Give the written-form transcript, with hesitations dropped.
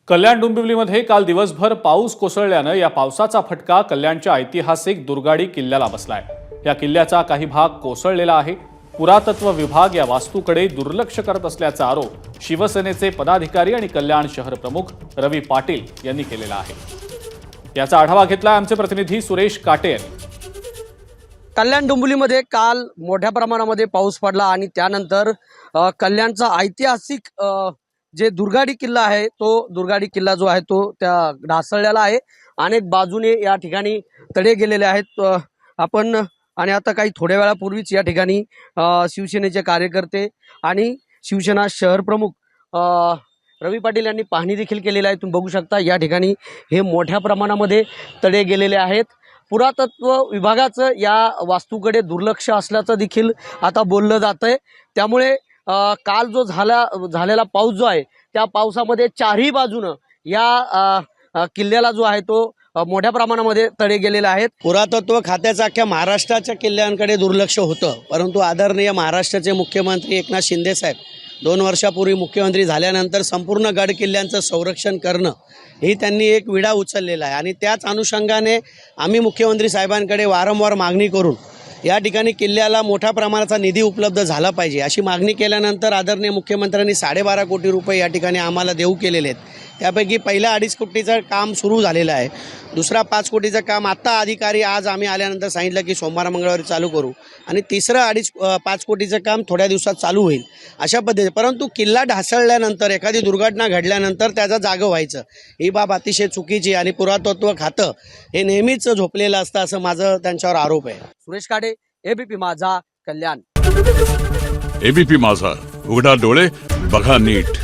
कल्याण डोंबिवलीमध्ये काल दिवसभर पाऊस कोसळल्यानं या पावसाचा फटका कल्याणच्या ऐतिहासिक दुर्गाडी किल्ल्याला बसलाय। या किल्ल्याचा काही भाग कोसळलेला आहे। पुरातत्व विभाग या वास्तूकडे दुर्लक्ष करत असल्याचा आरोप शिवसेनेचे पदाधिकारी आणि कल्याण शहर प्रमुख रवी पाटील यांनी केलेला आहे। याचा आढावा घेतला आमचे प्रतिनिधी सुरेश काटे यांनी। कल्याण डोंबिवलीमध्ये काल मोठ्या प्रमाणामध्ये पाऊस पडला आणि त्यानंतर कल्याणचा ऐतिहासिक जे दुर्गाडी किल्ला आहे तो दुर्गाडी किल्ला जो आहे तो त्या ढासळलेला आहे। अनेक बाजूने या ठिकाणी तडे गेलेले आहेत। आपण आणि आता काही थोड्या वेळापूर्वीच या ठिकाणी शिवसेनेचे कार्यकर्ते आणि शिवसेना शहर प्रमुख रवी पाटील यांनी पाहणी देखील केलेली आहे। तुम्ही बघू शकता या ठिकाणी हे मोठ्या प्रमाणामध्ये तडे गेलेले आहेत। पुरातत्व विभागाचं या वास्तूकडे दुर्लक्ष असल्याचं देखील आता बोललं जात आहे। त्यामुळे काल जो झालेला पाऊस जो आहे त्या पावसामध्ये चारही बाजूनं या किल्ल्याला जो आहे तो मोठ्या प्रमाणामध्ये तडे गेलेले आहेत। पुरातत्व खात्याचं अख्ख्या महाराष्ट्राच्या किल्ल्यांकडे दुर्लक्ष होतं, परंतु आदरणीय महाराष्ट्राचे मुख्यमंत्री एकनाथ शिंदे साहेब 2 वर्षापूर्वी मुख्यमंत्री झाल्यानंतर संपूर्ण गड किल्ल्यांचं संरक्षण करणं ही त्यांनी एक विडा उचललेला आहे आणि त्याच अनुषंगाने आम्ही मुख्यमंत्री साहेबांकडे वारंवार मागणी करून या ठिकाणी किल्ल्याला मोठ्या प्रमाणाचा निधी उपलब्ध झाला पाहिजे अशी मागणी केल्यानंतर आदरणीय मुख्यमंत्र्यांनी 12.5 कोटी रुपये या ठिकाणी आम्हाला देऊ केलेले आहेत। त्यापैकी पहिला 2.5 कोटीचं काम सुरू झालेलं आहे, दुसरा 5 कोटीचं काम आत्ता अधिकारी आज आम्ही आल्यानंतर सांगितलं की सोमवार मंगळवारी चालू करू आणि तिसरं 5 कोटीचं काम थोड्या दिवसात चालू होईल अशा पद्धतीने। परंतु किल्ला ढासळल्यानंतर एखादी दुर्घटना घडल्यानंतर त्याचं जागं व्हायचं ही बाब अतिशय चुकीची आणि पुरातत्व खातं हे नेहमीच झोपलेलं असतं असं माझं त्यांच्यावर आरोप आहे। सुरेश काटे, एबीपी माझा, कल्याण। एबीपी माझा, उघडा डोळे बघा नीट।